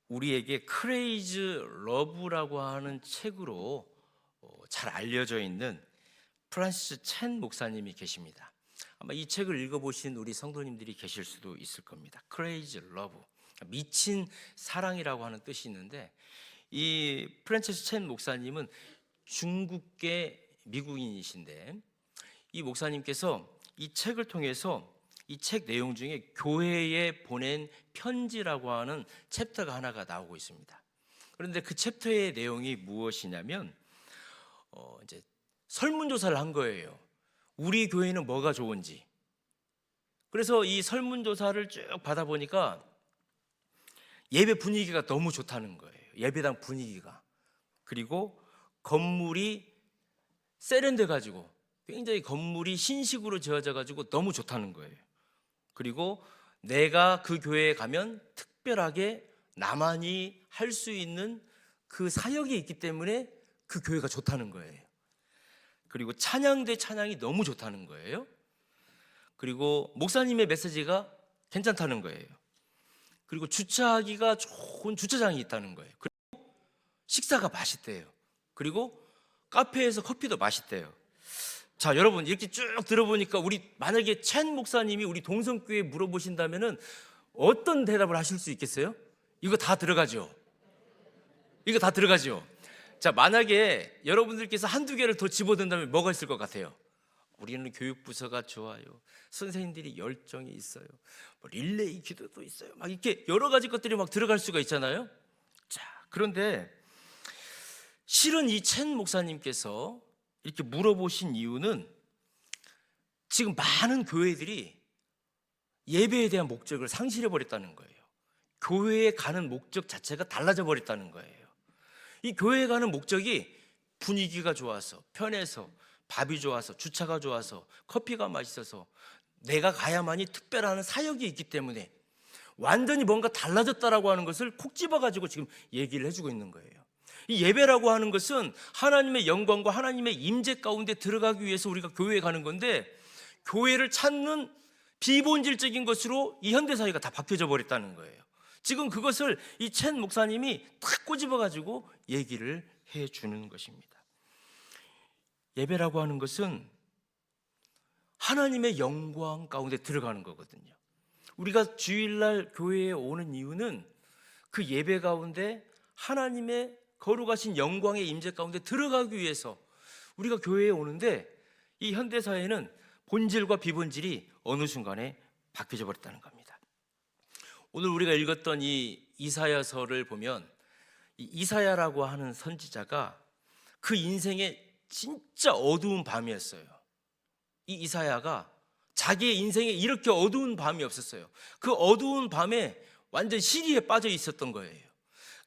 우리에게 크레이즈 러브라고 하는 책으로 잘 알려져 있는 프란시스 첸 목사님이 계십니다. 아마 이 책을 읽어보신 우리 성도님들이 계실 수도 있을 겁니다. 크레이즈 러브, 미친 사랑이라고 하는 뜻이 있는데, 이 프란시스 첸 목사님은 중국계 미국인이신데, 이 목사님께서 이 책을 통해서 이 책 내용 중에 교회에 보낸 편지라고 하는 챕터가 하나가 나오고 있습니다. 그런데 그 챕터의 내용이 무엇이냐면 이제 설문조사를 한 거예요. 우리 교회는 뭐가 좋은지. 그래서 이 설문조사를 쭉 받아보니까 예배 분위기가 너무 좋다는 거예요. 예배당 분위기가. 그리고 건물이 세련돼 가지고 굉장히 건물이 신식으로 지어져 가지고 너무 좋다는 거예요. 그리고 내가 그 교회에 가면 특별하게 나만이 할 수 있는 그 사역이 있기 때문에 그 교회가 좋다는 거예요. 그리고 찬양대 찬양이 너무 좋다는 거예요. 그리고 목사님의 메시지가 괜찮다는 거예요. 그리고 주차하기가 좋은 주차장이 있다는 거예요. 그리고 식사가 맛있대요. 그리고 카페에서 커피도 맛있대요. 자, 여러분, 이렇게 쭉 들어보니까 우리 만약에 첸 목사님이 우리 동성교회에 물어보신다면은 어떤 대답을 하실 수 있겠어요? 이거 다 들어가죠. 이거 다 들어가죠. 자, 만약에 여러분들께서 한두 개를 더 집어든다면 뭐가 있을 것 같아요? 우리는 교육부서가 좋아요. 선생님들이 열정이 있어요. 뭐 릴레이 기도도 있어요. 막 이렇게 여러 가지 것들이 막 들어갈 수가 있잖아요. 자, 그런데 실은 이 첸 목사님께서 이렇게 물어보신 이유는 지금 많은 교회들이 예배에 대한 목적을 상실해 버렸다는 거예요. 교회에 가는 목적 자체가 달라져 버렸다는 거예요. 이 교회에 가는 목적이 분위기가 좋아서, 편해서, 밥이 좋아서, 주차가 좋아서, 커피가 맛있어서, 내가 가야만이 특별한 사역이 있기 때문에 완전히 뭔가 달라졌다라고 하는 것을 콕 집어가지고 지금 얘기를 해주고 있는 거예요. 이 예배라고 하는 것은 하나님의 영광과 하나님의 임재 가운데 들어가기 위해서 우리가 교회에 가는 건데, 교회를 찾는 비본질적인 것으로 이 현대사회가 다 바뀌어져 버렸다는 거예요. 지금 그것을 이 첸 목사님이 탁 꼬집어가지고 얘기를 해주는 것입니다. 예배라고 하는 것은 하나님의 영광 가운데 들어가는 거거든요. 우리가 주일날 교회에 오는 이유는 그 예배 가운데 하나님의 거룩하신 영광의 임재 가운데 들어가기 위해서 우리가 교회에 오는데, 이 현대사회는 본질과 비본질이 어느 순간에 바뀌어져 버렸다는 겁니다. 오늘 우리가 읽었던 이 이사야서를 보면, 이 이사야라고 하는 선지자가 그 인생에 진짜 어두운 밤이었어요. 이 이사야가 자기의 인생에 이렇게 어두운 밤이 없었어요. 그 어두운 밤에 완전 시리에 빠져 있었던 거예요.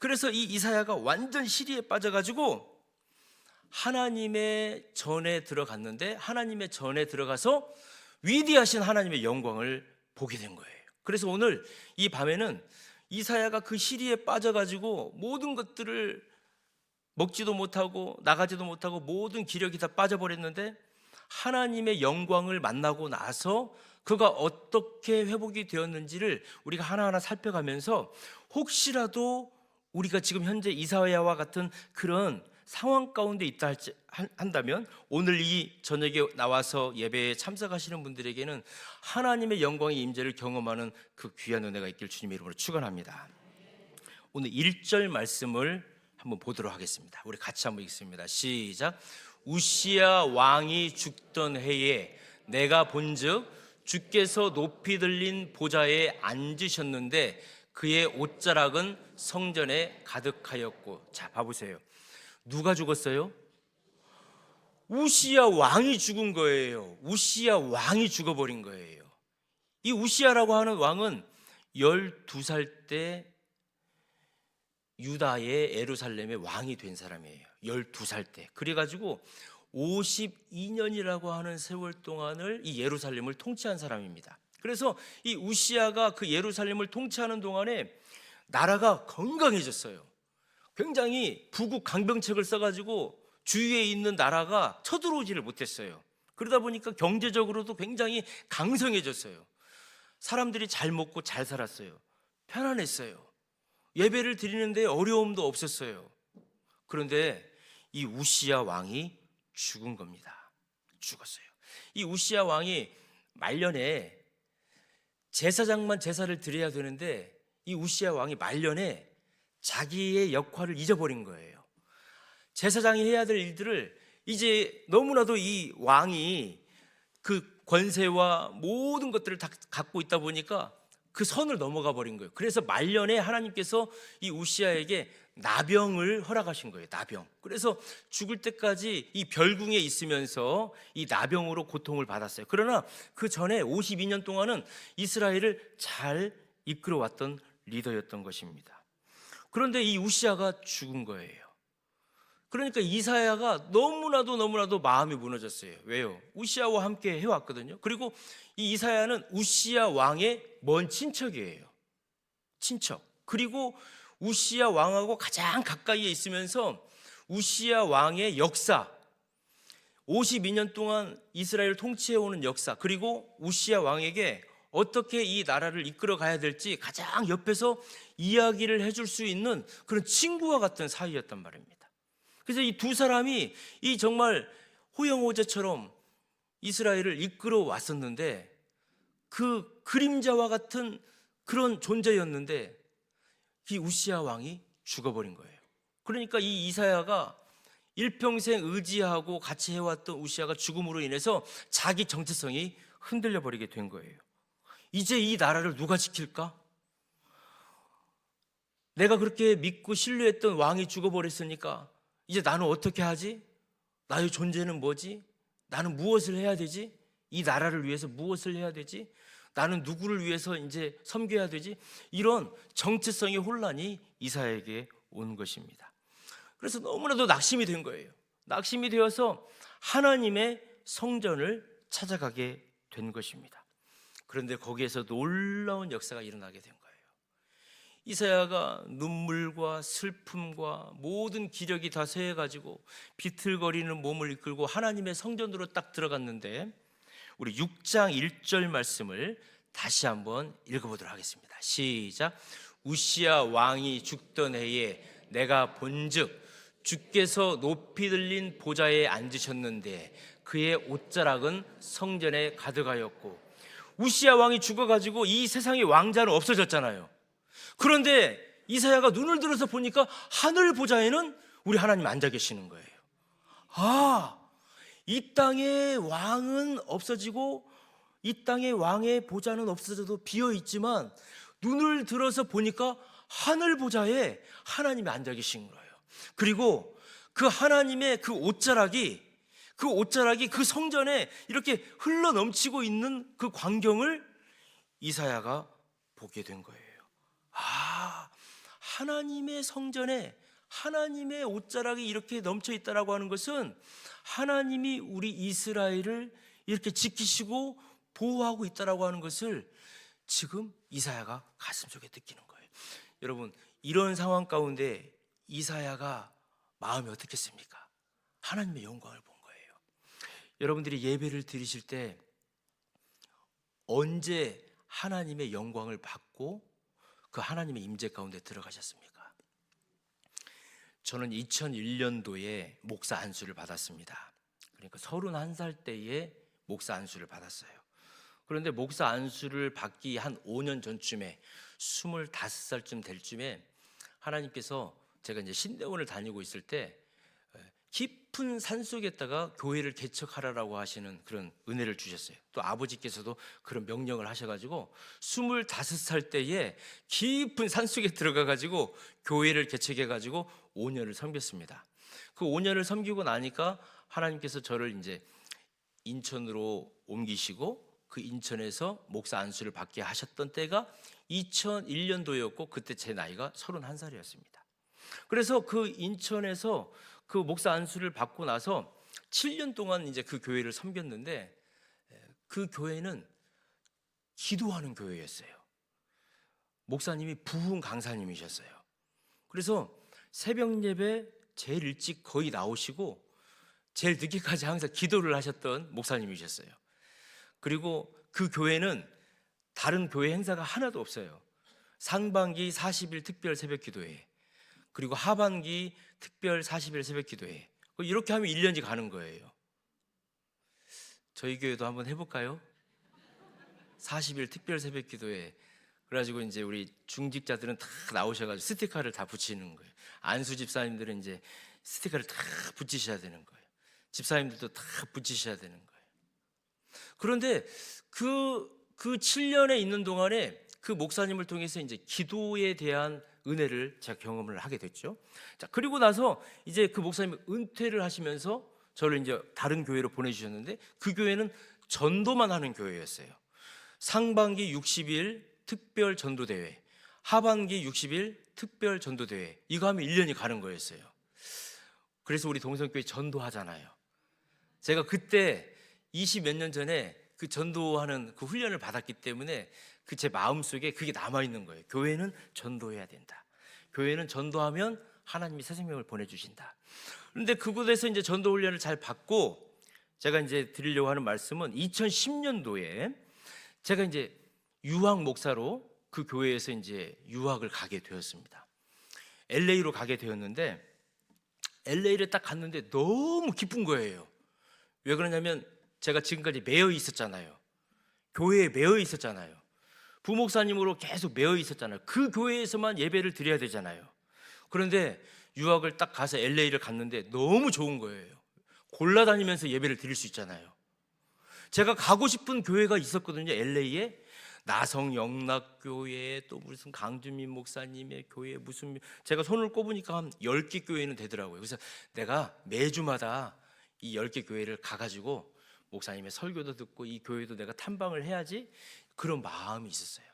그래서 이 이사야가 완전 시리에 빠져가지고 하나님의 전에 들어갔는데, 하나님의 전에 들어가서 위대하신 하나님의 영광을 보게 된 거예요. 그래서 오늘 이 밤에는 이사야가 그 시리에 빠져가지고 모든 것들을 먹지도 못하고 나가지도 못하고 모든 기력이 다 빠져버렸는데, 하나님의 영광을 만나고 나서 그가 어떻게 회복이 되었는지를 우리가 하나하나 살펴가면서, 혹시라도 우리가 지금 현재 이사야와 같은 그런 상황 가운데 있다 한다면, 오늘 이 저녁에 나와서 예배에 참석하시는 분들에게는 하나님의 영광의 임재를 경험하는 그 귀한 은혜가 있길 주님의 이름으로 축원합니다. 오늘 1절 말씀을 한번 보도록 하겠습니다. 우리 같이 한번 읽습니다. 시작. 우시야 왕이 죽던 해에 내가 본즉 주께서 높이 들린 보좌에 앉으셨는데 그의 옷자락은 성전에 가득하였고. 자, 봐보세요. 누가 죽었어요? 우시야 왕이 죽은 거예요. 우시야 왕이 죽어버린 거예요. 이 우시야라고 하는 왕은 12살 때 유다의 예루살렘의 왕이 된 사람이에요. 12살 때. 그래가지고 52년이라고 하는 세월 동안을 이 예루살렘을 통치한 사람입니다. 그래서 이 우시야가 그 예루살렘을 통치하는 동안에 나라가 건강해졌어요. 굉장히 부국 강병책을 써가지고 주위에 있는 나라가 쳐들어오지를 못했어요. 그러다 보니까 경제적으로도 굉장히 강성해졌어요. 사람들이 잘 먹고 잘 살았어요. 편안했어요. 예배를 드리는데 어려움도 없었어요. 그런데 이 우시야 왕이 죽은 겁니다. 죽었어요. 이 우시야 왕이 말년에 제사장만 제사를 드려야 되는데 이 우시야 왕이 말년에 자기의 역할을 잊어버린 거예요. 제사장이 해야 될 일들을 이제 너무나도 이 왕이 그 권세와 모든 것들을 다 갖고 있다 보니까 그 선을 넘어가 버린 거예요. 그래서 말년에 하나님께서 이 우시야에게 나병을 허락하신 거예요. 나병. 그래서 죽을 때까지 이 별궁에 있으면서 이 나병으로 고통을 받았어요. 그러나 그 전에 52년 동안은 이스라엘을 잘 이끌어왔던 리더였던 것입니다. 그런데 이 우시야가 죽은 거예요. 그러니까 이사야가 너무나도 마음이 무너졌어요. 왜요? 우시야와 함께 해왔거든요. 그리고 이 이사야는 우시야 왕의 먼 친척이에요. 친척. 그리고 우시야 왕하고 가장 가까이에 있으면서 우시야 왕의 역사, 52년 동안 이스라엘을 통치해오는 역사, 그리고 우시야 왕에게 어떻게 이 나라를 이끌어 가야 될지 가장 옆에서 이야기를 해줄 수 있는 그런 친구와 같은 사이였단 말입니다. 그래서 이 두 사람이 이 정말 호영호제처럼 이스라엘을 이끌어 왔었는데 그 그림자와 같은 그런 존재였는데 이 우시야 왕이 죽어버린 거예요. 그러니까 이 이사야가 일평생 의지하고 같이 해왔던 우시야가 죽음으로 인해서 자기 정체성이 흔들려 버리게 된 거예요. 이제 이 나라를 누가 지킬까? 내가 그렇게 믿고 신뢰했던 왕이 죽어버렸으니까 이제 나는 어떻게 하지? 나의 존재는 뭐지? 나는 무엇을 해야 되지? 이 나라를 위해서 무엇을 해야 되지? 나는 누구를 위해서 이제 섬겨야 되지? 이런 정체성의 혼란이 이사야에게 온 것입니다. 그래서 너무나도 낙심이 된 거예요. 낙심이 되어서 하나님의 성전을 찾아가게 된 것입니다. 그런데 거기에서 놀라운 역사가 일어나게 된 거예요. 이사야가 눈물과 슬픔과 모든 기력이 다 쇠해가지고 비틀거리는 몸을 이끌고 하나님의 성전으로 딱 들어갔는데 우리 6장 1절 말씀을 다시 한번 읽어보도록 하겠습니다. 시작. 우시야 왕이 죽던 해에 내가 본즉 주께서 높이 들린 보좌에 앉으셨는데 그의 옷자락은 성전에 가득하였고, 우시야 왕이 죽어가지고 이 세상의 왕자는 없어졌잖아요. 그런데 이사야가 눈을 들어서 보니까 하늘 보좌에는 우리 하나님 앉아 계시는 거예요. 이 땅의 왕은 없어지고 이 땅의 왕의 보좌는 없어져도 비어 있지만 눈을 들어서 보니까 하늘 보좌에 하나님이 앉아 계신 거예요. 그리고 그 하나님의 그 옷자락이 그 성전에 이렇게 흘러 넘치고 있는 그 광경을 이사야가 보게 된 거예요. 하나님의 성전에 하나님의 옷자락이 이렇게 넘쳐 있다라고 하는 것은 하나님이 우리 이스라엘을 이렇게 지키시고 보호하고 있다라고 하는 것을 지금 이사야가 가슴속에 느끼는 거예요. 여러분, 이런 상황 가운데 이사야가 마음이 어떻겠습니까? 하나님의 영광을 본 거예요. 여러분들이 예배를 드리실 때 언제 하나님의 영광을 받고 그 하나님의 임재 가운데 들어가셨습니까? 저는 2001년도에 목사 안수를 받았습니다. 그러니까 31살 때에 목사 안수를 받았어요. 그런데 목사 안수를 받기 한 5년 전쯤에 25살쯤 될 쯤에 하나님께서 제가 이제 신대원을 다니고 있을 때 깊은 산속에다가 교회를 개척하라고 하시는 그런 은혜를 주셨어요. 또 아버지께서도 그런 명령을 하셔가지고 25살 때에 깊은 산속에 들어가가지고 교회를 개척해가지고 5년을 섬겼습니다. 그 5년을 섬기고 나니까 하나님께서 저를 이제 인천으로 옮기시고 그 인천에서 목사 안수를 받게 하셨던 때가 2001년도였고 그때 제 나이가 31살이었습니다. 그래서 그 인천에서 그 목사 안수를 받고 나서 7년 동안 이제 그 교회를 섬겼는데 그 교회는 기도하는 교회였어요. 목사님이 부흥 강사님이셨어요. 그래서 새벽 예배 제일 일찍 거의 나오시고 제일 늦게까지 항상 기도를 하셨던 목사님이셨어요. 그리고 그 교회는 다른 교회 행사가 하나도 없어요. 상반기 40일 특별 새벽 기도회, 그리고 하반기 특별 40일 새벽 기도회. 이렇게 하면 1년이 가는 거예요. 저희 교회도 한번 해볼까요? 40일 특별 새벽 기도회. 그래가지고 이제 우리 중직자들은 다 나오셔가지고 스티커를 다 붙이는 거예요. 안수 집사님들은 이제 스티커를 다 붙이셔야 되는 거예요. 집사님들도 다 붙이셔야 되는 거예요. 그런데 그 7년에 있는 동안에 그 목사님을 통해서 이제 기도에 대한 은혜를 제가 경험을 하게 됐죠. 자, 그리고 나서 이제 그 목사님이 은퇴를 하시면서 저를 이제 다른 교회로 보내주셨는데, 그 교회는 전도만 하는 교회였어요. 상반기 60일 특별 전도대회, 하반기 60일 특별 전도대회, 이거 하면 1년이 가는 거였어요. 그래서 우리 동성교회 전도하잖아요. 제가 그때 20 몇 년 전에 그 전도하는 그 훈련을 받았기 때문에 그 제 마음속에 그게 남아있는 거예요. 교회는 전도해야 된다. 교회는 전도하면 하나님이 새 생명을 보내주신다. 그런데 그곳에서 이제 전도 훈련을 잘 받고, 제가 이제 드리려고 하는 말씀은 2010년도에 제가 이제 유학 목사로 그 교회에서 이제 유학을 가게 되었습니다. LA로 가게 되었는데, LA를 딱 갔는데 너무 기쁜 거예요. 왜 그러냐면 제가 지금까지 매여 있었잖아요. 교회에 매여 있었잖아요. 부목사님으로 계속 매여 있었잖아요. 그 교회에서만 예배를 드려야 되잖아요. 그런데 유학을 딱 가서 LA를 갔는데 너무 좋은 거예요. 골라다니면서 예배를 드릴 수 있잖아요. 제가 가고 싶은 교회가 있었거든요. LA에 나성 영락교회, 또 무슨 강주민 목사님의 교회, 무슨, 제가 손을 꼽으니까 한 10개 교회는 되더라고요. 그래서 내가 매주마다 이 10개 교회를 가가지고 목사님의 설교도 듣고 이 교회도 내가 탐방을 해야지, 그런 마음이 있었어요.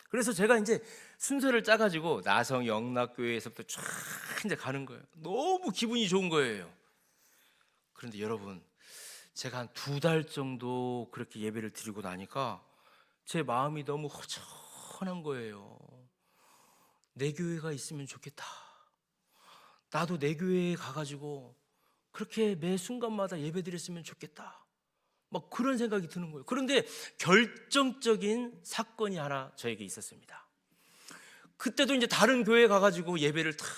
그래서 제가 이제 순서를 짜가지고 나성 영락교회에서부터 쫙 이제 가는 거예요. 너무 기분이 좋은 거예요. 그런데 여러분, 제가 한 2달 정도 그렇게 예배를 드리고 나니까 제 마음이 너무 허전한 거예요. 내 교회가 있으면 좋겠다. 나도 내 교회에 가가지고 그렇게 매 순간마다 예배 드렸으면 좋겠다. 막 그런 생각이 드는 거예요. 그런데 결정적인 사건이 하나 저에게 있었습니다. 그때도 이제 다른 교회에 가가지고 예배를 탁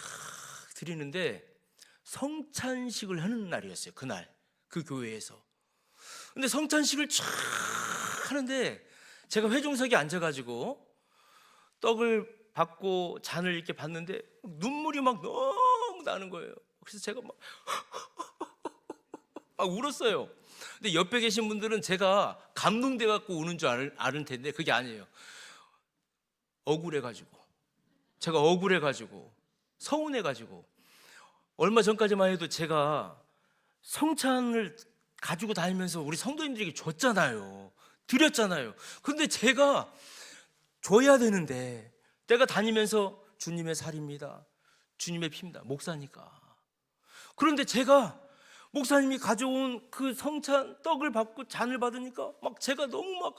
드리는데 성찬식을 하는 날이었어요. 그날 그 교회에서. 근데 성찬식을 쫙 하는데 제가 회중석에 앉아가지고 떡을 받고 잔을 이렇게 받는데 눈물이 막 너무 나는 거예요. 그래서 제가 막 울었어요. 근데 옆에 계신 분들은 제가 감동돼 갖고 우는 줄 아는 텐데 그게 아니에요. 억울해가지고, 제가 억울해가지고, 서운해가지고. 얼마 전까지만 해도 제가 성찬을 가지고 다니면서 우리 성도님들에게 줬잖아요. 드렸잖아요. 근데 제가 줘야 되는데, 내가 다니면서 주님의 살입니다, 주님의 피입니다, 목사니까. 그런데 제가 목사님이 가져온 그 성찬 떡을 받고 잔을 받으니까 막 제가 너무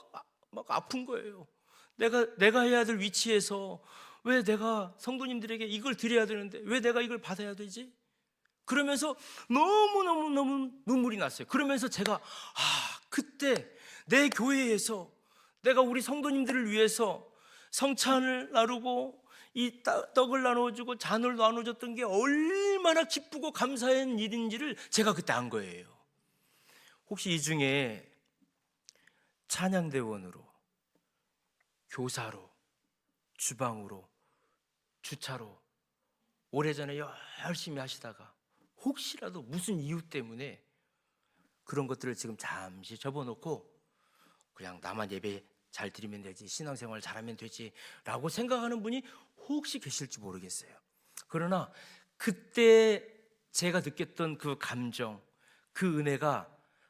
막 아픈 거예요. 내가 해야 될 위치에서 왜 내가 성도님들에게 이걸 드려야 되는데 왜 내가 이걸 받아야 되지? 그러면서 너무 눈물이 났어요. 그러면서 제가 그때 내 교회에서 내가 우리 성도님들을 위해서 성찬을 나누고 이 떡을 나눠주고 잔을 나눠줬던 게 얼마나 기쁘고 감사한 일인지를 제가 그때 안 거예요. 혹시 이 중에 찬양대원으로, 교사로, 주방으로, 주차로 오래전에 열심히 하시다가 혹시라도 무슨 이유 때문에 그런 것들을 지금 잠시 접어놓고 그냥 나만 예배 잘 드리면 되지, 신앙생활 잘하면 되지 라고 생각하는 분이 혹시 계실지 모르겠어요. 그러나 그때 제가 느꼈던 그 감정, 그 은혜가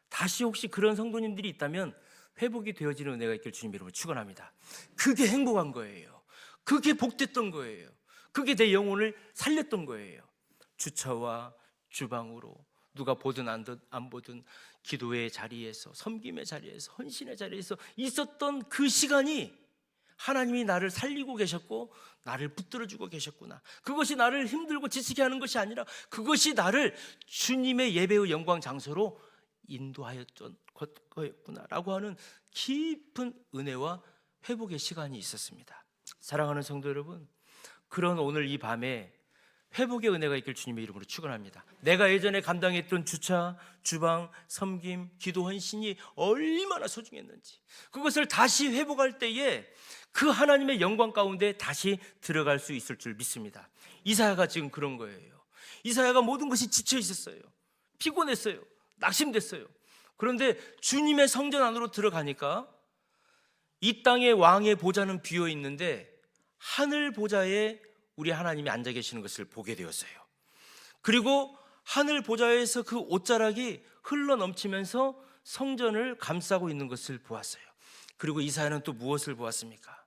다시 혹시 그런 성도님들이 있다면 회복이 되어지는 은혜가 있길 주님 이름으로 축원합니다. 그게 행복한 거예요. 그게 복됐던 거예요. 그게 내 영혼을 살렸던 거예요. 주차와 주방으로 누가 보든 안 보든 기도의 자리에서, 섬김의 자리에서, 헌신의 자리에서 있었던 그 시간이 하나님이 나를 살리고 계셨고 나를 붙들어주고 계셨구나. 그것이 나를 힘들고 지치게 하는 것이 아니라 그것이 나를 주님의 예배의 영광 장소로 인도하였던 거였구나 라고 하는 깊은 은혜와 회복의 시간이 있었습니다. 사랑하는 성도 여러분, 그런 오늘 이 밤에 회복의 은혜가 있길 주님의 이름으로 축원합니다. 내가 예전에 감당했던 주차, 주방, 섬김, 기도 헌신이 얼마나 소중했는지 그것을 다시 회복할 때에 그 하나님의 영광 가운데 다시 들어갈 수 있을 줄 믿습니다. 이사야가 지금 그런 거예요. 이사야가 모든 것이 지쳐 있었어요. 피곤했어요. 낙심됐어요. 그런데 주님의 성전 안으로 들어가니까 이 땅의 왕의 보좌는 비어 있는데 하늘 보좌에 우리 하나님이 앉아 계시는 것을 보게 되었어요. 그리고 하늘 보좌에서 그 옷자락이 흘러 넘치면서 성전을 감싸고 있는 것을 보았어요. 그리고 이사야는 또 무엇을 보았습니까?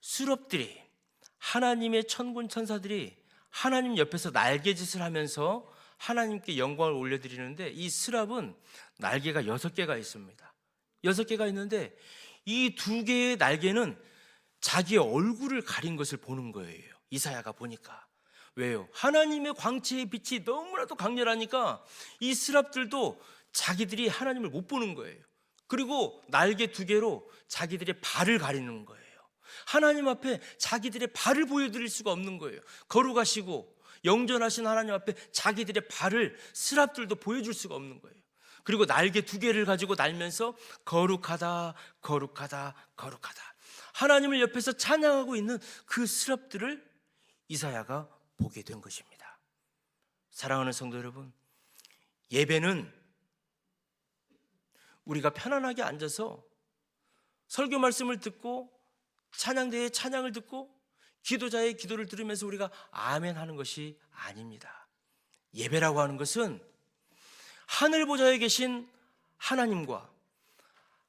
수럽들이, 하나님의 천군 천사들이 하나님 옆에서 날개짓을 하면서 하나님께 영광을 올려드리는데, 이 스랍은 날개가 6개가 있습니다. 6개가 있는데 이 2개의 날개는 자기의 얼굴을 가린 것을 보는 거예요. 이사야가 보니까. 왜요? 하나님의 광채의 빛이 너무나도 강렬하니까 이 스랍들도 자기들이 하나님을 못 보는 거예요. 그리고 날개 2개로 자기들의 발을 가리는 거예요. 하나님 앞에 자기들의 발을 보여드릴 수가 없는 거예요. 거룩하시고 영전하신 하나님 앞에 자기들의 발을 스랍들도 보여줄 수가 없는 거예요. 그리고 날개 2개를 가지고 날면서 거룩하다, 거룩하다, 거룩하다, 하나님을 옆에서 찬양하고 있는 그 스랍들을 이사야가 보게 된 것입니다. 사랑하는 성도 여러분, 예배는 우리가 편안하게 앉아서 설교 말씀을 듣고 찬양대의 찬양을 듣고 기도자의 기도를 들으면서 우리가 아멘 하는 것이 아닙니다. 예배라고 하는 것은 하늘 보좌에 계신 하나님과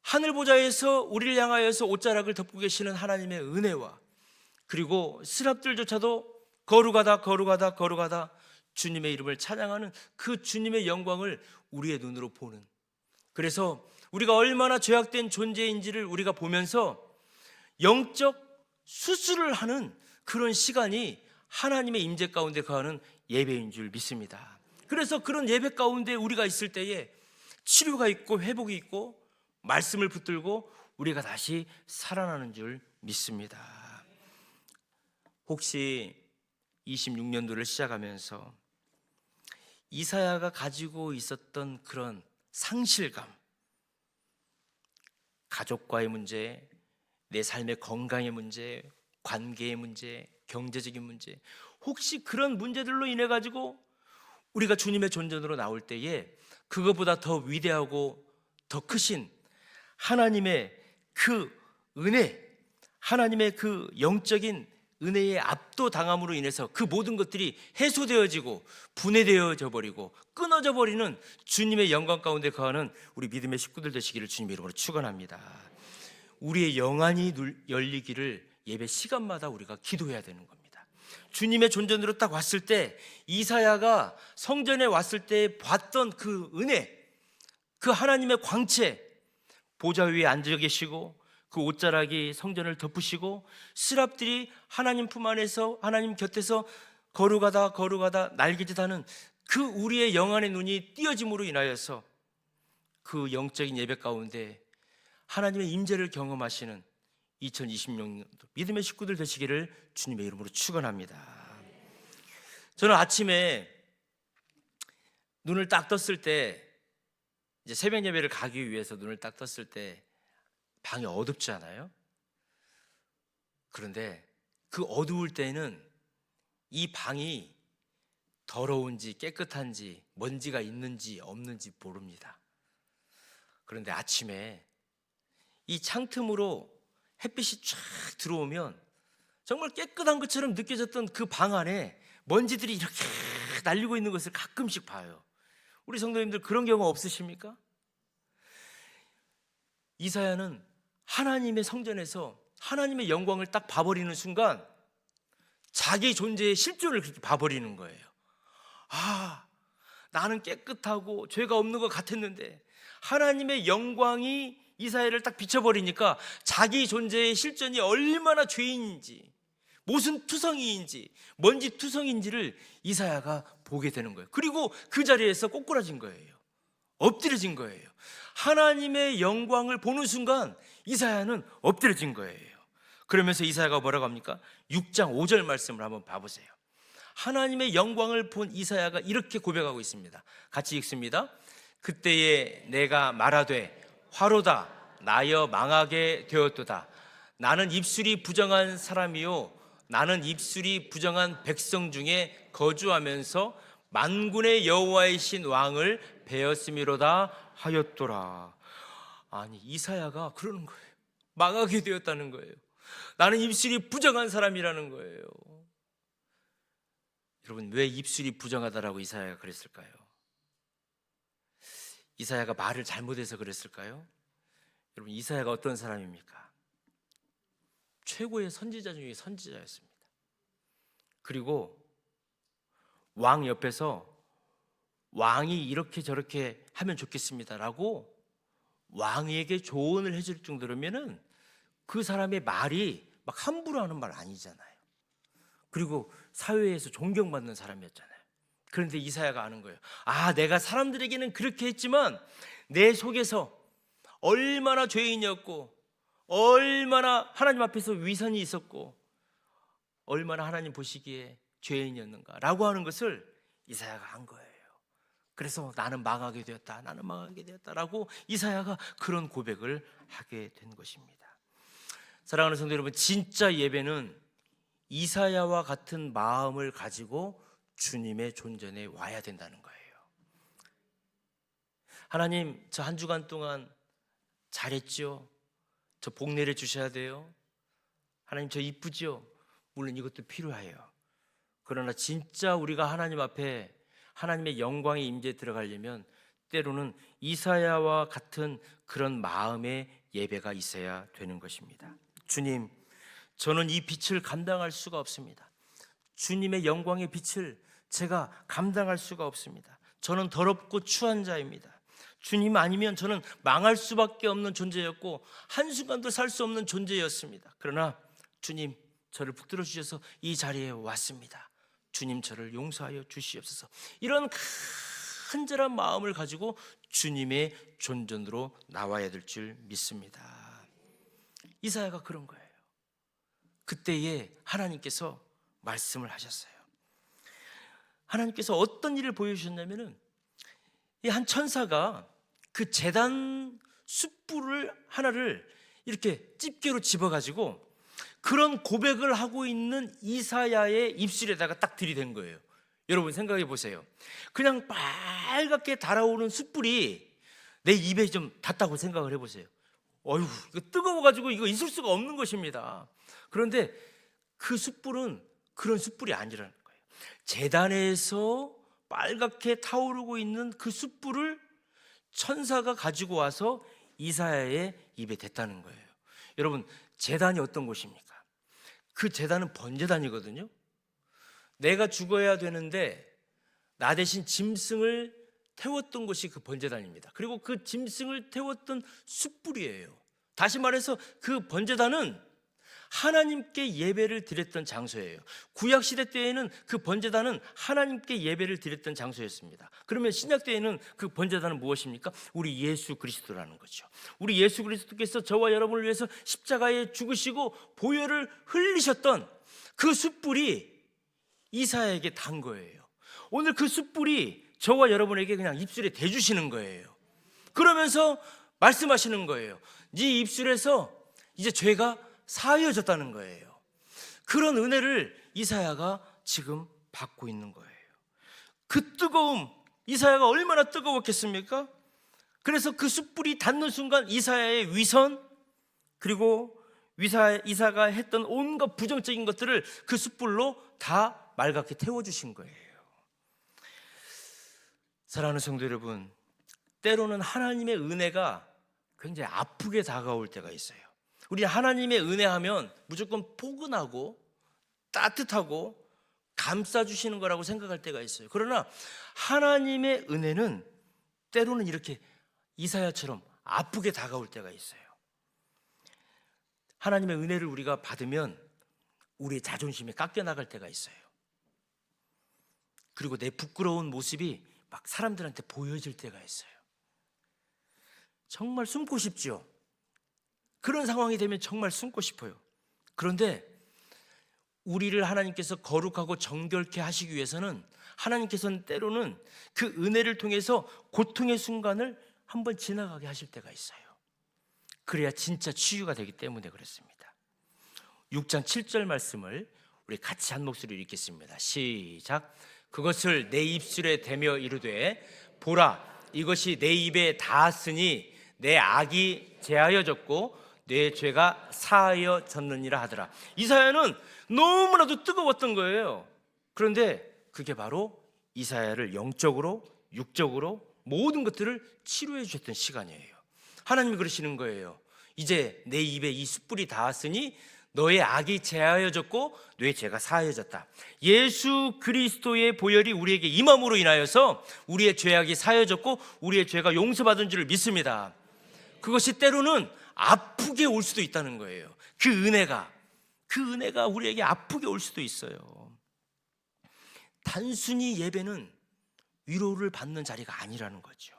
하늘 보좌에서 우리를 향하여서 옷자락을 덮고 계시는 하나님의 은혜와, 그리고 스랍들조차도 거룩하다, 거룩하다, 거룩하다 주님의 이름을 찬양하는 그 주님의 영광을 우리의 눈으로 보는, 그래서 우리가 얼마나 죄악된 존재인지를 우리가 보면서 영적 수술을 하는 그런 시간이 하나님의 임재 가운데 거하는 예배인 줄 믿습니다. 그래서 그런 예배 가운데 우리가 있을 때에 치료가 있고 회복이 있고 말씀을 붙들고 우리가 다시 살아나는 줄 믿습니다. 혹시 26년도를 시작하면서 이사야가 가지고 있었던 그런 상실감, 가족과의 문제, 내 삶의 건강의 문제, 관계의 문제, 경제적인 문제, 혹시 그런 문제들로 인해 가지고 우리가 주님의 존전으로 나올 때에 그것보다 더 위대하고 더 크신 하나님의 그 은혜, 하나님의 그 영적인 은혜의 압도당함으로 인해서 그 모든 것들이 해소되어지고 분해되어져 버리고 끊어져 버리는 주님의 영광 가운데 거하는 우리 믿음의 식구들 되시기를 주님의 이름으로 축원합니다. 우리의 영안이 열리기를 예배 시간마다 우리가 기도해야 되는 겁니다. 주님의 존전으로 딱 왔을 때, 이사야가 성전에 왔을 때 봤던 그 은혜, 그 하나님의 광채, 보좌 위에 앉아 계시고 그 옷자락이 성전을 덮으시고 스랍들이 하나님 품 안에서 하나님 곁에서 거룩하다, 거룩하다 날개짓하는 그 우리의 영안의 눈이 띄어짐으로 인하여서 그 영적인 예배 가운데 하나님의 임재를 경험하시는 2026년도 믿음의 식구들 되시기를 주님의 이름으로 축원합니다. 저는 아침에 눈을 딱 떴을 때, 이제 새벽 예배를 가기 위해서 눈을 딱 떴을 때 방이 어둡지 않아요? 그런데 그 어두울 때는 이 방이 더러운지 깨끗한지 먼지가 있는지 없는지 모릅니다. 그런데 아침에 이 창틈으로 햇빛이 쫙 들어오면 정말 깨끗한 것처럼 느껴졌던 그 방 안에 먼지들이 이렇게 날리고 있는 것을 가끔씩 봐요. 우리 성도님들 그런 경우 없으십니까? 이사야는 하나님의 성전에서 하나님의 영광을 딱 봐버리는 순간 자기 존재의 실존을 그렇게 봐버리는 거예요. 아, 나는 깨끗하고 죄가 없는 것 같았는데 하나님의 영광이 이사야를 딱 비춰버리니까 자기 존재의 실존이 얼마나 죄인인지, 무슨 투성이인지, 먼지 투성인지를 이사야가 보게 되는 거예요. 그리고 그 자리에서 꼬꾸라진 거예요. 엎드려진 거예요. 하나님의 영광을 보는 순간 이사야는 엎드려진 거예요. 그러면서 이사야가 뭐라고 합니까? 6장 5절 말씀을 한번 봐보세요. 하나님의 영광을 본 이사야가 이렇게 고백하고 있습니다. 같이 읽습니다. 그때에 내가 말하되 화로다 나여 망하게 되었도다. 나는 입술이 부정한 사람이요 나는 입술이 부정한 백성 중에 거주하면서 만군의 여호와이신 왕을 배었음이로다 하였더라. 아니, 이사야가 그러는 거예요. 망하게 되었다는 거예요. 나는 입술이 부정한 사람이라는 거예요. 여러분, 왜 입술이 부정하다라고 이사야가 그랬을까요? 이사야가 말을 잘못해서 그랬을까요? 여러분, 이사야가 어떤 사람입니까? 최고의 선지자 중에 선지자였습니다. 그리고 왕 옆에서 왕이 이렇게 저렇게 하면 좋겠습니다라고 왕에게 조언을 해줄 정도라면은 그 사람의 말이 막 함부로 하는 말 아니잖아요. 그리고 사회에서 존경받는 사람이었잖아요. 그런데 이사야가 아는 거예요. 아, 내가 사람들에게는 그렇게 했지만 내 속에서 얼마나 죄인이었고 얼마나 하나님 앞에서 위선이 있었고 얼마나 하나님 보시기에 죄인이었는가라고 하는 것을 이사야가 안 거예요. 그래서 나는 망하게 되었다, 나는 망하게 되었다라고 이사야가 그런 고백을 하게 된 것입니다. 사랑하는 성도 여러분, 진짜 예배는 이사야와 같은 마음을 가지고 주님의 존전에 와야 된다는 거예요. 하나님, 저 한 주간 동안 잘했죠? 저 복 내려 주셔야 돼요. 하나님, 저 이쁘죠? 물론 이것도 필요해요. 그러나 진짜 우리가 하나님 앞에 하나님의 영광의 임재에 들어가려면 때로는 이사야와 같은 그런 마음의 예배가 있어야 되는 것입니다. 주님, 저는 이 빛을 감당할 수가 없습니다. 주님의 영광의 빛을 제가 감당할 수가 없습니다. 저는 더럽고 추한 자입니다. 주님 아니면 저는 망할 수밖에 없는 존재였고 한순간도 살 수 없는 존재였습니다. 그러나 주님, 저를 붙들어 주셔서 이 자리에 왔습니다. 주님, 저를 용서하여 주시옵소서. 이런 간절한 마음을 가지고 주님의 존전으로 나와야 될 줄 믿습니다. 이사야가 그런 거예요. 그때에 하나님께서 말씀을 하셨어요. 하나님께서 어떤 일을 보여주셨냐면은 이 한 천사가 그 제단 숯불을 하나를 이렇게 집게로 집어가지고 그런 고백을 하고 있는 이사야의 입술에다가 딱 들이댄 거예요. 여러분 생각해 보세요. 그냥 빨갛게 달아오르는 숯불이 내 입에 좀 닿다고 생각을 해보세요. 어휴, 이거 뜨거워가지고 이거 있을 수가 없는 것입니다. 그런데 그 숯불은 그런 숯불이 아니라는 거예요. 제단에서 빨갛게 타오르고 있는 그 숯불을 천사가 가지고 와서 이사야의 입에 댔다는 거예요. 여러분, 제단이 어떤 곳입니까? 그 제단은 번제단이거든요. 내가 죽어야 되는데 나 대신 짐승을 태웠던 것이 그 번제단입니다. 그리고 그 짐승을 태웠던 숯불이에요. 다시 말해서 그 번제단은 하나님께 예배를 드렸던 장소예요. 구약시대 때에는 그 번제단은 하나님께 예배를 드렸던 장소였습니다. 그러면 신약 때에는 그 번제단은 무엇입니까? 우리 예수 그리스도라는 거죠. 우리 예수 그리스도께서 저와 여러분을 위해서 십자가에 죽으시고 보혈을 흘리셨던 그 숯불이 이사야에게 단 거예요. 오늘 그 숯불이 저와 여러분에게 그냥 입술에 대주시는 거예요. 그러면서 말씀하시는 거예요. 네 입술에서 이제 죄가 사하여졌다는 거예요. 그런 은혜를 이사야가 지금 받고 있는 거예요. 그 뜨거움, 이사야가 얼마나 뜨거웠겠습니까? 그래서 그 숯불이 닿는 순간 이사야의 위선, 그리고 이사야가 했던 온갖 부정적인 것들을 그 숯불로 다 맑게 태워주신 거예요. 사랑하는 성도 여러분, 때로는 하나님의 은혜가 굉장히 아프게 다가올 때가 있어요. 우리 하나님의 은혜하면 무조건 포근하고 따뜻하고 감싸주시는 거라고 생각할 때가 있어요. 그러나 하나님의 은혜는 때로는 이렇게 이사야처럼 아프게 다가올 때가 있어요. 하나님의 은혜를 우리가 받으면 우리의 자존심이 깎여나갈 때가 있어요. 그리고 내 부끄러운 모습이 막 사람들한테 보여질 때가 있어요. 정말 숨고 싶죠. 그런 상황이 되면 정말 숨고 싶어요. 그런데 우리를 하나님께서 거룩하고 정결케 하시기 위해서는 하나님께서는 때로는 그 은혜를 통해서 고통의 순간을 한번 지나가게 하실 때가 있어요. 그래야 진짜 치유가 되기 때문에 그렇습니다. 6장 7절 말씀을 우리 같이 한 목소리로 읽겠습니다. 시작. 그것을 내 입술에 대며 이르되 보라, 이것이 내 입에 닿았으니 내 악이 제하여졌고 내 죄가 사하여졌느니라 하더라. 이사야는 너무나도 뜨거웠던 거예요. 그런데 그게 바로 이사야를 영적으로 육적으로 모든 것들을 치료해 주셨던 시간이에요. 하나님이 그러시는 거예요. 이제 내 입에 이 숯불이 닿았으니 너의 악이 제하여졌고 너의 죄가 사하여졌다. 예수 그리스도의 보혈이 우리에게 임함으로 인하여서 우리의 죄악이 사하여졌고 우리의 죄가 용서받은 줄을 믿습니다. 그것이 때로는 아프게 올 수도 있다는 거예요. 그 은혜가 우리에게 아프게 올 수도 있어요. 단순히 예배는 위로를 받는 자리가 아니라는 거죠.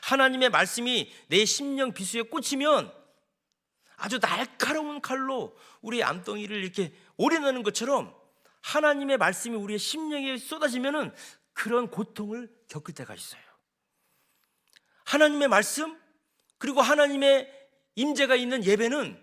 하나님의 말씀이 내 심령 비수에 꽂히면 아주 날카로운 칼로 우리의 암덩이를 이렇게 오려내는 것처럼 하나님의 말씀이 우리의 심령에 쏟아지면은 그런 고통을 겪을 때가 있어요. 하나님의 말씀 그리고 하나님의 임재가 있는 예배는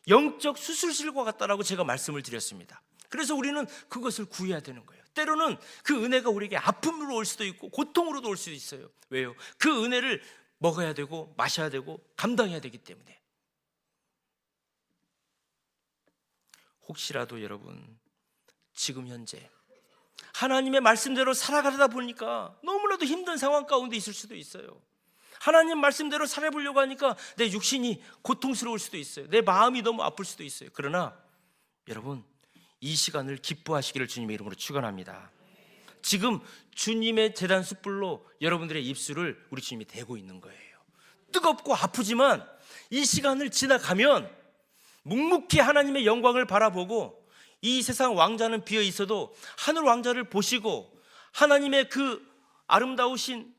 영적 수술실과 같다라고 제가 말씀을 드렸습니다. 그래서 우리는 그것을 구해야 되는 거예요. 때로는 그 은혜가 우리에게 아픔으로 올 수도 있고 고통으로도 올 수도 있어요. 왜요? 그 은혜를 먹어야 되고 마셔야 되고 감당해야 되기 때문에. 혹시라도 여러분 지금 현재 하나님의 말씀대로 살아가다 보니까 너무나도 힘든 상황 가운데 있을 수도 있어요. 하나님 말씀대로 살아보려고 하니까 내 육신이 고통스러울 수도 있어요. 내 마음이 너무 아플 수도 있어요. 그러나 여러분 이 시간을 기뻐하시기를 주님의 이름으로 축원합니다. 지금 주님의 제단 숯불로 여러분들의 입술을 우리 주님이 대고 있는 거예요. 뜨겁고 아프지만 이 시간을 지나가면 묵묵히 하나님의 영광을 바라보고 이 세상 왕자는 비어 있어도 하늘 왕자를 보시고 하나님의 그 아름다우신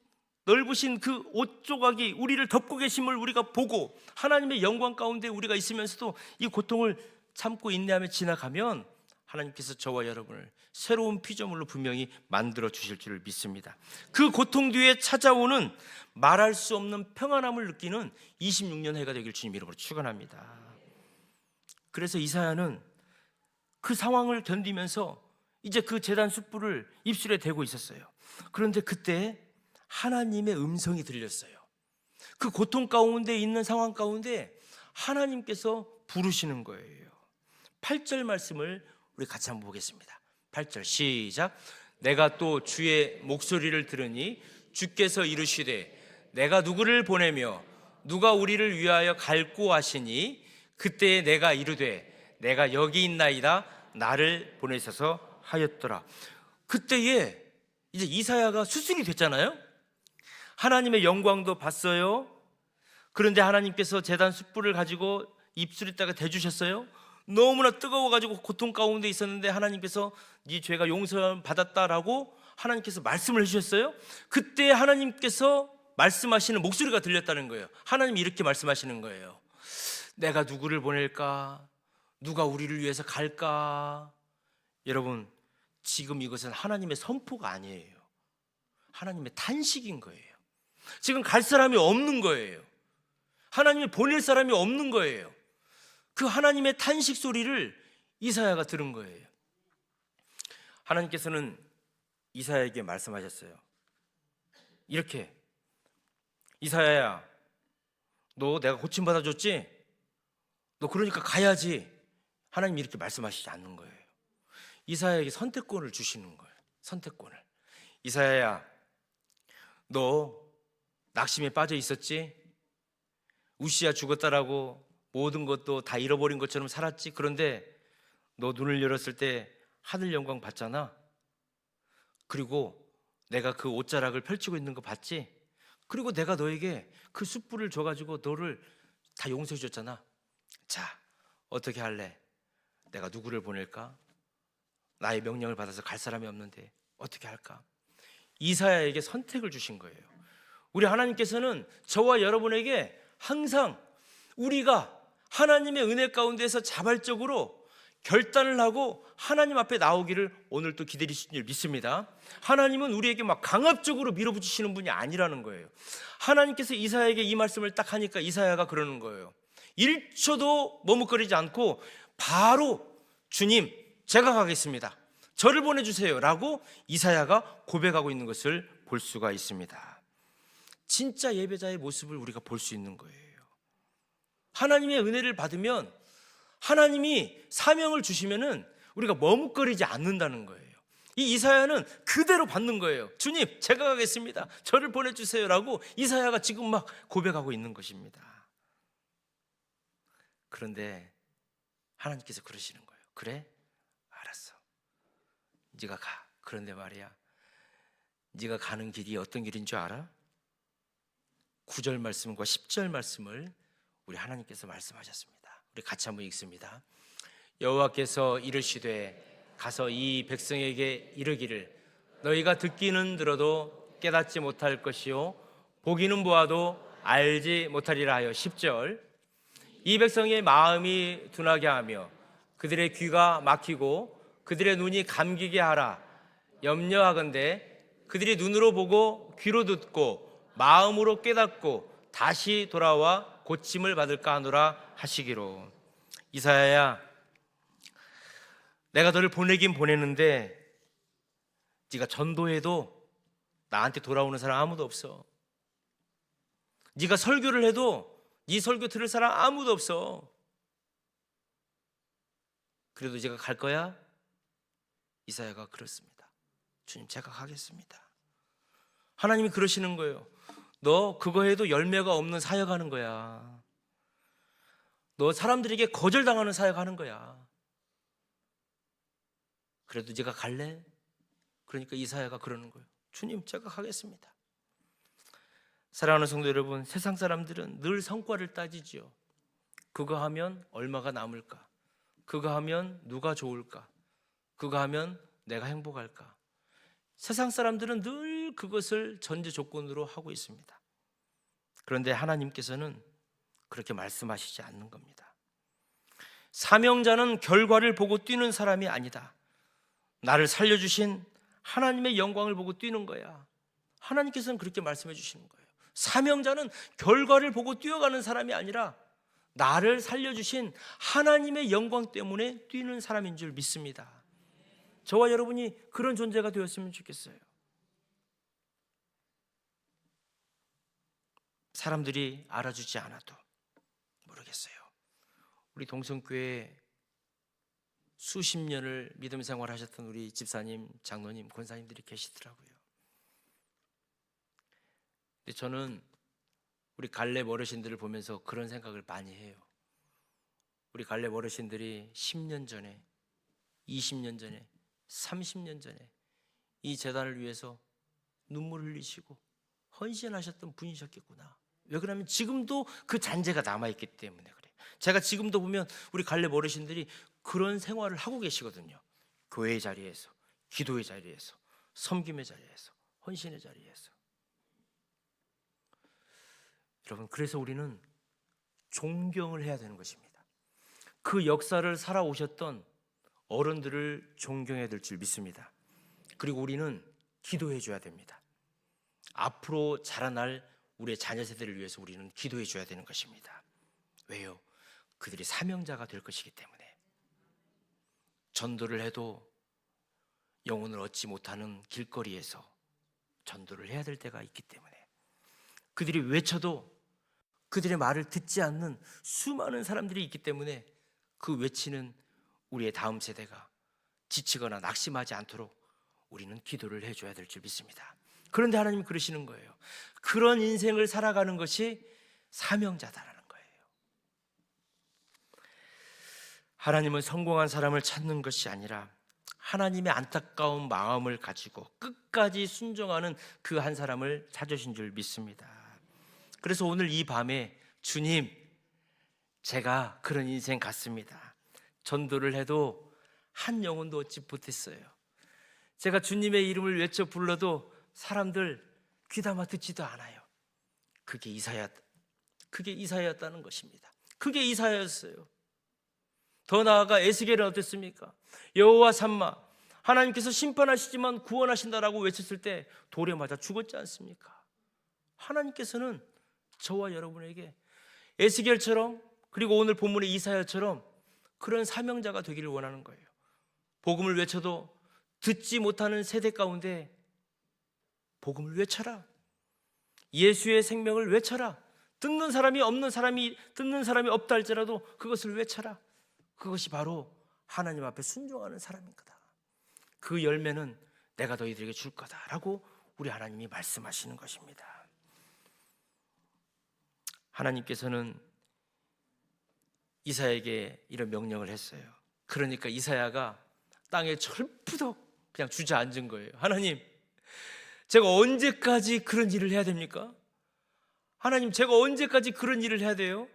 넓으신 그 옷 조각이 우리를 덮고 계심을 우리가 보고 하나님의 영광 가운데 우리가 있으면서도 이 고통을 참고 인내하며 지나가면 하나님께서 저와 여러분을 새로운 피조물로 분명히 만들어 주실 줄을 믿습니다. 그 고통 뒤에 찾아오는 말할 수 없는 평안함을 느끼는 26년 해가 되길 주님 이름으로 축원합니다. 그래서 이사야는 그 상황을 견디면서 이제 그 제단 숯불을 입술에 대고 있었어요. 그런데 그때 하나님의 음성이 들렸어요. 그 고통 가운데 있는 상황 가운데 하나님께서 부르시는 거예요. 8절 말씀을 우리 같이 한번 보겠습니다. 8절 시작. 내가 또 주의 목소리를 들으니 주께서 이르시되 내가 누구를 보내며 누가 우리를 위하여 갈고 하시니 그때에 내가 이르되 내가 여기 있나이다 나를 보내셔서 하였더라. 그때에 이제 이사야가 수술이 됐잖아요. 하나님의 영광도 봤어요. 그런데 하나님께서 제단 숯불을 가지고 입술에다가 대주셨어요. 너무나 뜨거워가지고 고통 가운데 있었는데 하나님께서 네 죄가 용서받았다라고 하나님께서 말씀을 해주셨어요. 그때 하나님께서 말씀하시는 목소리가 들렸다는 거예요. 하나님이 이렇게 말씀하시는 거예요. 내가 누구를 보낼까? 누가 우리를 위해서 갈까? 여러분 지금 이것은 하나님의 선포가 아니에요. 하나님의 탄식인 거예요. 지금 갈 사람이 없는 거예요. 하나님이 보낼 사람이 없는 거예요. 그 하나님의 탄식 소리를 이사야가 들은 거예요. 하나님께서는 이사야에게 말씀하셨어요. 이렇게 이사야야 너 내가 고침받아 줬지? 너 그러니까 가야지. 하나님이 이렇게 말씀하시지 않는 거예요. 이사야에게 선택권을 주시는 거예요. 선택권을. 이사야야 너 낙심에 빠져 있었지? 우시야 죽었다라고 모든 것도 다 잃어버린 것처럼 살았지? 그런데 너 눈을 열었을 때 하늘 영광 봤잖아. 그리고 내가 그 옷자락을 펼치고 있는 거 봤지? 그리고 내가 너에게 그 숯불을 줘가지고 너를 다 용서해 줬잖아. 자, 어떻게 할래? 내가 누구를 보낼까? 나의 명령을 받아서 갈 사람이 없는데 어떻게 할까? 이사야에게 선택을 주신 거예요. 우리 하나님께서는 저와 여러분에게 항상 우리가 하나님의 은혜 가운데서 자발적으로 결단을 하고 하나님 앞에 나오기를 오늘 또 기다리시는 줄 믿습니다. 하나님은 우리에게 막 강압적으로 밀어붙이시는 분이 아니라는 거예요. 하나님께서 이사야에게 이 말씀을 딱 하니까 이사야가 그러는 거예요. 1초도 머뭇거리지 않고 바로 주님 제가 가겠습니다, 저를 보내주세요 라고 이사야가 고백하고 있는 것을 볼 수가 있습니다. 진짜 예배자의 모습을 우리가 볼 수 있는 거예요. 하나님의 은혜를 받으면, 하나님이 사명을 주시면은 우리가 머뭇거리지 않는다는 거예요. 이 이사야는 그대로 받는 거예요. 주님 제가 가겠습니다, 저를 보내주세요 라고 이사야가 지금 막 고백하고 있는 것입니다. 그런데 하나님께서 그러시는 거예요. 그래? 알았어, 네가 가. 그런데 말이야, 네가 가는 길이 어떤 길인 줄 알아? 9절 말씀과 10절 말씀을 우리 하나님께서 말씀하셨습니다. 우리 같이 한번 읽습니다. 여호와께서 이르시되 가서 이 백성에게 이르기를 너희가 듣기는 들어도 깨닫지 못할 것이요 보기는 보아도 알지 못하리라 하여. 10절, 이 백성의 마음이 둔하게 하며 그들의 귀가 막히고 그들의 눈이 감기게 하라. 염려하건대 그들이 눈으로 보고 귀로 듣고 마음으로 깨닫고 다시 돌아와 고침을 받을까 하노라 하시기로. 이사야야, 내가 너를 보내긴 보내는데 네가 전도해도 나한테 돌아오는 사람 아무도 없어. 네가 설교를 해도 네 설교 들을 사람 아무도 없어. 그래도 네가 갈 거야? 이사야가 그렇습니다. 주님 제가 가겠습니다. 하나님이 그러시는 거예요. 너 그거 해도 열매가 없는 사역하는 거야. 너 사람들에게 거절당하는 사역하는 거야. 그래도 네가 갈래? 그러니까 이사야가 그러는 거예요. 주님 제가 가겠습니다. 사랑하는 성도 여러분, 세상 사람들은 늘 성과를 따지지요. 그거 하면 얼마가 남을까? 그거 하면 누가 좋을까? 그거 하면 내가 행복할까? 세상 사람들은 늘 그것을 전제 조건으로 하고 있습니다. 그런데 하나님께서는 그렇게 말씀하시지 않는 겁니다. 사명자는 결과를 보고 뛰는 사람이 아니다. 나를 살려주신 하나님의 영광을 보고 뛰는 거야. 하나님께서는 그렇게 말씀해 주시는 거예요. 사명자는 결과를 보고 뛰어가는 사람이 아니라 나를 살려주신 하나님의 영광 때문에 뛰는 사람인 줄 믿습니다. 저와 여러분이 그런 존재가 되었으면 좋겠어요. 사람들이 알아주지 않아도 모르겠어요. 우리 동성교회 수십 년을 믿음 생활하셨던 우리 집사님, 장로님, 권사님들이 계시더라고요. 근데 저는 우리 갈렙 어르신들을 보면서 그런 생각을 많이 해요. 우리 갈렙 어르신들이 10년 전에, 20년 전에, 30년 전에 이 재단을 위해서 눈물 흘리시고 헌신하셨던 분이셨겠구나. 왜 그러냐면 지금도 그 잔재가 남아있기 때문에 그래요. 제가 지금도 보면 우리 갈렙 어르신들이 그런 생활을 하고 계시거든요. 교회의 자리에서, 기도의 자리에서, 섬김의 자리에서, 헌신의 자리에서. 여러분, 그래서 우리는 존경을 해야 되는 것입니다. 그 역사를 살아오셨던 어른들을 존경해야 될 줄 믿습니다. 그리고 우리는 기도해 줘야 됩니다. 앞으로 자라날 우리의 자녀 세대를 위해서 우리는 기도해 줘야 되는 것입니다. 왜요? 그들이 사명자가 될 것이기 때문에. 전도를 해도 영혼을 얻지 못하는 길거리에서 전도를 해야 될 때가 있기 때문에, 그들이 외쳐도 그들의 말을 듣지 않는 수많은 사람들이 있기 때문에 그 외치는 우리의 다음 세대가 지치거나 낙심하지 않도록 우리는 기도를 해줘야 될 줄 믿습니다. 그런데 하나님은 그러시는 거예요. 그런 인생을 살아가는 것이 사명자다라는 거예요. 하나님은 성공한 사람을 찾는 것이 아니라 하나님의 안타까운 마음을 가지고 끝까지 순종하는 그 한 사람을 찾으신 줄 믿습니다. 그래서 오늘 이 밤에 주님, 제가 그런 인생 같습니다. 전도를 해도 한 영혼도 얻지 못했어요. 제가 주님의 이름을 외쳐 불러도 사람들 귀담아 듣지도 않아요. 그게 이사야였다는 것입니다. 그게 이사야였어요. 더 나아가 에스겔은 어땠습니까? 여호와 삼마, 하나님께서 심판하시지만 구원하신다라고 외쳤을 때 돌에 맞아 죽었지 않습니까? 하나님께서는 저와 여러분에게 에스겔처럼, 그리고 오늘 본문의 이사야처럼 그런 사명자가 되기를 원하는 거예요. 복음을 외쳐도 듣지 못하는 세대 가운데 복음을 외쳐라. 예수의 생명을 외쳐라. 듣는 사람이 없다 할지라도 그것을 외쳐라. 그것이 바로 하나님 앞에 순종하는 사람인 거다. 그 열매는 내가 너희들에게 줄 거다라고 우리 하나님이 말씀하시는 것입니다. 하나님께서는 이사야에게 이런 명령을 했어요. 그러니까 이사야가 땅에 철푸덕 그냥 주저앉은 거예요. 하나님, 제가 언제까지 그런 일을 해야 됩니까? 하나님, 제가 언제까지 그런 일을 해야 돼요?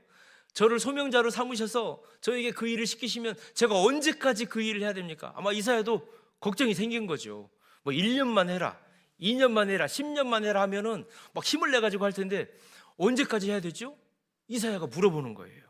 저를 소명자로 삼으셔서 저에게 그 일을 시키시면 제가 언제까지 그 일을 해야 됩니까? 아마 이사야도 걱정이 생긴 거죠. 뭐 1년만 해라, 2년만 해라, 10년만 해라 하면은 막 힘을 내가지고 할 텐데 언제까지 해야 되죠? 이사야가 물어보는 거예요.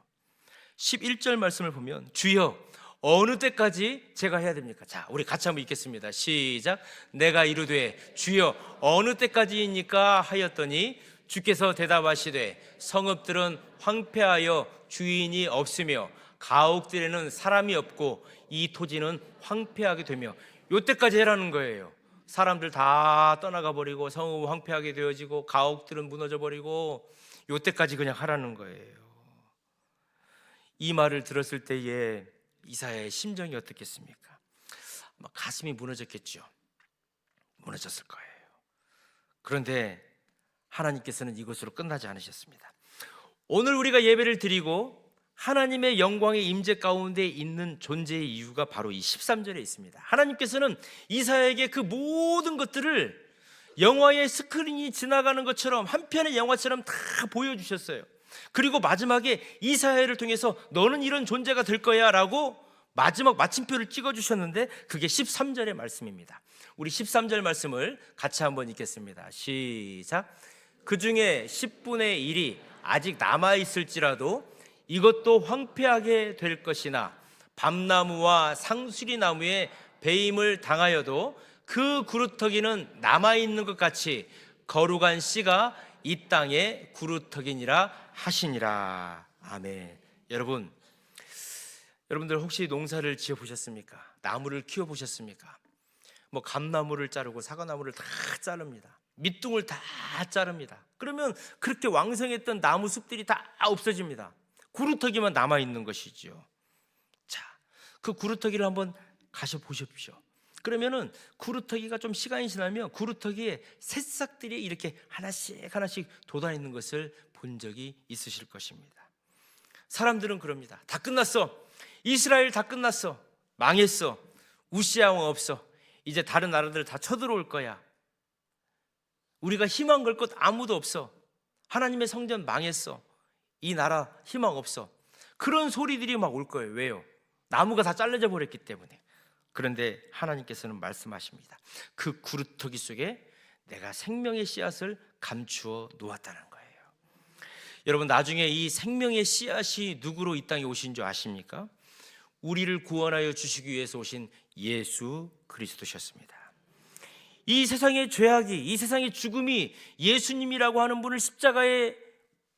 11절 말씀을 보면 주여 어느 때까지 제가 해야 됩니까? 자, 우리 같이 한번 읽겠습니다. 시작. 내가 이르되 주여 어느 때까지입니까? 하였더니 주께서 대답하시되 성읍들은 황폐하여 주인이 없으며 가옥들에는 사람이 없고 이 토지는 황폐하게 되며, 요때까지 해라는 거예요. 사람들 다 떠나가 버리고 성읍은 황폐하게 되어지고 가옥들은 무너져 버리고 요때까지 그냥 하라는 거예요. 이 말을 들었을 때에 이사야의 심정이 어떻겠습니까? 아마 가슴이 무너졌겠죠. 무너졌을 거예요. 그런데 하나님께서는 이것으로 끝나지 않으셨습니다. 오늘 우리가 예배를 드리고 하나님의 영광의 임재 가운데 있는 존재의 이유가 바로 이 13절에 있습니다. 하나님께서는 이사야에게 그 모든 것들을 영화의 스크린이 지나가는 것처럼, 한 편의 영화처럼 다 보여주셨어요. 그리고 마지막에 이사야를 통해서 너는 이런 존재가 될 거야 라고 마지막 마침표를 찍어주셨는데 그게 13절의 말씀입니다. 우리 13절 말씀을 같이 한번 읽겠습니다. 시작. 그 중에 10분의 1이 아직 남아있을지라도 이것도 황폐하게 될 것이나 밤나무와 상수리나무에 배임을 당하여도 그 구루터기는 남아있는 것 같이 거룩한 씨가 이 땅에 구루터기니라 하시니라. 아멘. 여러분들 혹시 농사를 지어 보셨습니까? 나무를 키워 보셨습니까? 뭐 감나무를 자르고 사과나무를 다 자릅니다. 밑둥을 다 자릅니다. 그러면 그렇게 왕성했던 나무 숲들이 다 없어집니다. 구루터기만 남아 있는 것이죠. 자, 그 구루터기를 한번 가셔 보십시오. 그러면은 구루터기가 좀 시간이 지나면 구루터기에 새싹들이 이렇게 하나씩 돋아 있는 것을 본 적이 있으실 것입니다. 사람들은 그럽니다. 다 끝났어. 이스라엘 다 끝났어. 망했어. 우시아 왕 없어. 이제 다른 나라들 다 쳐들어올 거야. 우리가 희망 걸 것 아무도 없어. 하나님의 성전 망했어. 이 나라 희망 없어. 그런 소리들이 막 올 거예요. 왜요? 나무가 다 잘라져 버렸기 때문에. 그런데 하나님께서는 말씀하십니다. 그 구루터기 속에 내가 생명의 씨앗을 감추어 놓았다는 거예요. 여러분, 나중에 이 생명의 씨앗이 누구로 이 땅에 오신 줄 아십니까? 우리를 구원하여 주시기 위해서 오신 예수 그리스도셨습니다. 이 세상의 죄악이, 이 세상의 죽음이 예수님이라고 하는 분을 십자가에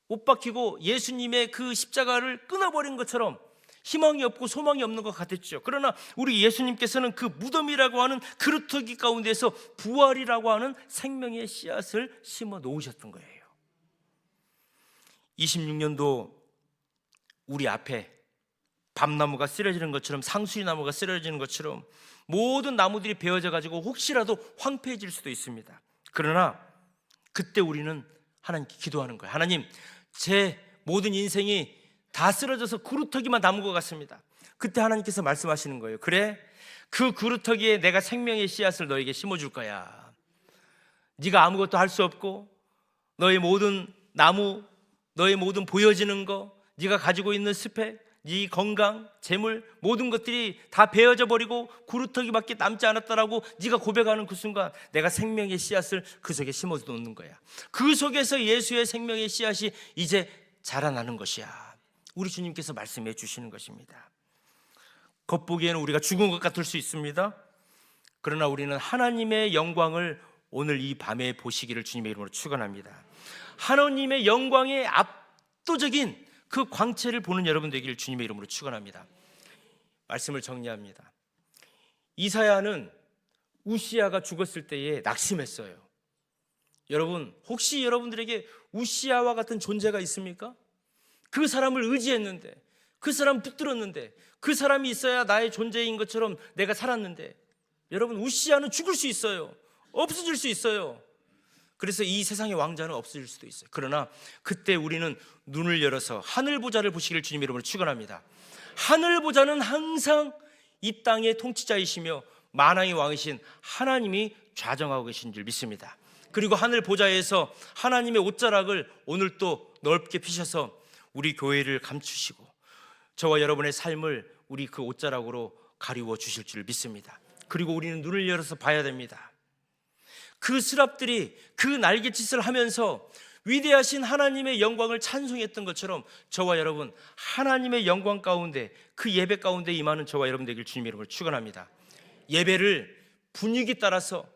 못 박히고 예수님의 그 십자가를 끊어버린 것처럼 희망이 없고 소망이 없는 것 같았죠. 그러나 우리 예수님께서는 그 무덤이라고 하는 그루터기 가운데서 부활이라고 하는 생명의 씨앗을 심어 놓으셨던 거예요. 26년도 우리 앞에 밤나무가 쓰러지는 것처럼, 상수리나무가 쓰러지는 것처럼 모든 나무들이 베어져 가지고 혹시라도 황폐해질 수도 있습니다. 그러나 그때 우리는 하나님께 기도하는 거예요. 하나님, 제 모든 인생이 다 쓰러져서 구루터기만 남은 것 같습니다. 그때 하나님께서 말씀하시는 거예요. 그래, 그 구루터기에 내가 생명의 씨앗을 너에게 심어줄 거야. 네가 아무것도 할 수 없고 너의 모든 나무, 너의 모든 보여지는 거, 네가 가지고 있는 스펙, 네 건강, 재물, 모든 것들이 다 베어져 버리고 구루터기밖에 남지 않았다라고 네가 고백하는 그 순간 내가 생명의 씨앗을 그 속에 심어 놓는 거야. 그 속에서 예수의 생명의 씨앗이 이제 자라나는 것이야. 우리 주님께서 말씀해 주시는 것입니다. 겉보기에는 우리가 죽은 것 같을 수 있습니다. 그러나 우리는 하나님의 영광을 오늘 이 밤에 보시기를 주님의 이름으로 축원합니다. 하나님의 영광의 압도적인 그 광채를 보는 여러분 되기를 주님의 이름으로 축원합니다. 말씀을 정리합니다. 이사야는 우시야가 죽었을 때에 낙심했어요. 여러분, 혹시 여러분들에게 우시야와 같은 존재가 있습니까? 그 사람을 의지했는데, 그 사람 붙들었는데, 그 사람이 있어야 나의 존재인 것처럼 내가 살았는데, 여러분, 우시야는 죽을 수 있어요. 없어질 수 있어요. 그래서 이 세상의 왕자는 없어질 수도 있어요. 그러나 그때 우리는 눈을 열어서 하늘 보좌를 보시기를 주님의 이름으로 축원합니다. 하늘 보좌는 항상 이 땅의 통치자이시며 만왕의 왕이신 하나님이 좌정하고 계신 줄 믿습니다. 그리고 하늘 보좌에서 하나님의 옷자락을 오늘 또 넓게 피셔서 우리 교회를 감추시고 저와 여러분의 삶을 우리 그 옷자락으로 가리워 주실 줄 믿습니다. 그리고 우리는 눈을 열어서 봐야 됩니다. 그 스랍들이 그 날갯짓을 하면서 위대하신 하나님의 영광을 찬송했던 것처럼 저와 여러분 하나님의 영광 가운데 그 예배 가운데 임하는 저와 여러분 되길 주님의 이름으로 축원합니다. 예배를 분위기 따라서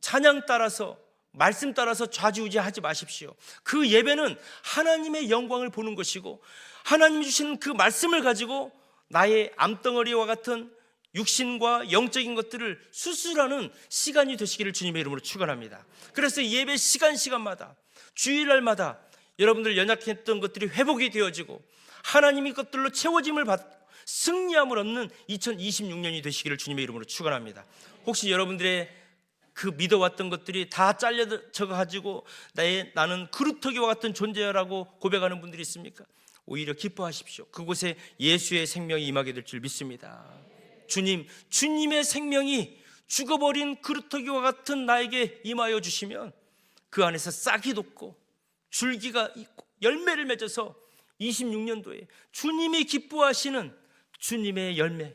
찬양 따라서 말씀 따라서 좌지우지하지 마십시오. 그 예배는 하나님의 영광을 보는 것이고 하나님이 주시는 그 말씀을 가지고 나의 암덩어리와 같은 육신과 영적인 것들을 수술하는 시간이 되시기를 주님의 이름으로 축원합니다. 그래서 예배 시간마다 주일날마다 여러분들 연약했던 것들이 회복이 되어지고 하나님의 것들로 채워짐을 받고 승리함을 얻는 2026년이 되시기를 주님의 이름으로 축원합니다. 혹시 여러분들의 그 믿어왔던 것들이 다 잘려져 가지고 나는 그루터기와 같은 존재라고 고백하는 분들이 있습니까? 오히려 기뻐하십시오. 그곳에 예수의 생명이 임하게 될 줄 믿습니다. 주님의 생명이 죽어버린 그루터기와 같은 나에게 임하여 주시면 그 안에서 싹이 돋고 줄기가 있고 열매를 맺어서 26년도에 주님이 기뻐하시는 주님의 열매,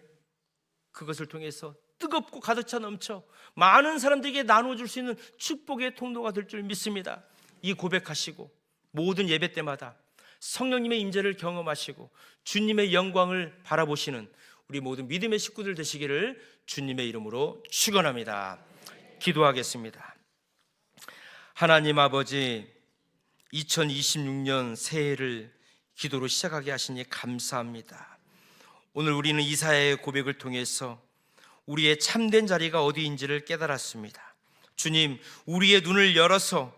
그것을 통해서 뜨겁고 가득 차 넘쳐 많은 사람들에게 나눠줄 수 있는 축복의 통로가 될 줄 믿습니다. 이 고백하시고 모든 예배 때마다 성령님의 임재를 경험하시고 주님의 영광을 바라보시는 우리 모든 믿음의 식구들 되시기를 주님의 이름으로 축원합니다. 기도하겠습니다. 하나님 아버지, 2026년 새해를 기도로 시작하게 하시니 감사합니다. 오늘 우리는 이사야의 고백을 통해서 우리의 참된 자리가 어디인지를 깨달았습니다. 주님, 우리의 눈을 열어서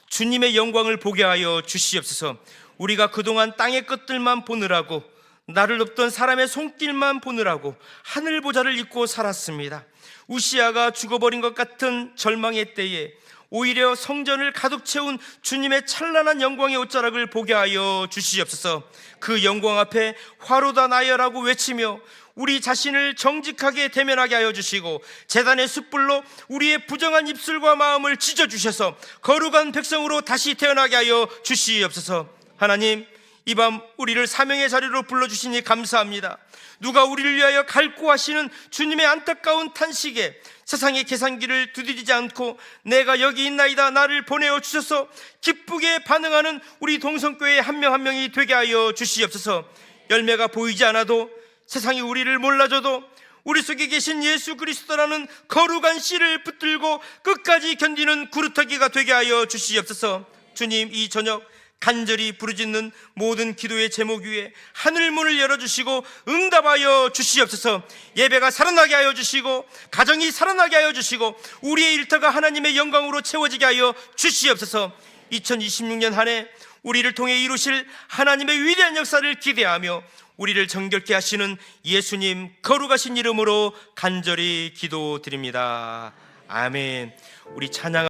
주님의 영광을 보게 하여 주시옵소서. 우리가 그동안 땅의 것들만 보느라고, 나를 돕던 사람의 손길만 보느라고 하늘 보좌를 잊고 살았습니다. 우시야가 죽어버린 것 같은 절망의 때에 오히려 성전을 가득 채운 주님의 찬란한 영광의 옷자락을 보게 하여 주시옵소서. 그 영광 앞에 화로다 나여라고 외치며 우리 자신을 정직하게 대면하게 하여 주시고 제단의 숯불로 우리의 부정한 입술과 마음을 찢어주셔서 거룩한 백성으로 다시 태어나게 하여 주시옵소서. 하나님, 이 밤 우리를 사명의 자리로 불러주시니 감사합니다. 누가 우리를 위하여 갈구하시는 주님의 안타까운 탄식에 세상의 계산기를 두드리지 않고 내가 여기 있나이다, 나를 보내어 주셔서 기쁘게 반응하는 우리 동성교회 한 명 한 명이 되게 하여 주시옵소서. 열매가 보이지 않아도, 세상이 우리를 몰라줘도 우리 속에 계신 예수 그리스도라는 거룩한 씨를 붙들고 끝까지 견디는 구루터기가 되게 하여 주시옵소서. 주님, 이 저녁 간절히 부르짖는 모든 기도의 제목 위에 하늘문을 열어주시고 응답하여 주시옵소서. 예배가 살아나게 하여 주시고 가정이 살아나게 하여 주시고 우리의 일터가 하나님의 영광으로 채워지게 하여 주시옵소서. 2026년 한 해 우리를 통해 이루실 하나님의 위대한 역사를 기대하며 우리를 정결케 하시는 예수님 거룩하신 이름으로 간절히 기도드립니다. 아멘. 우리 찬양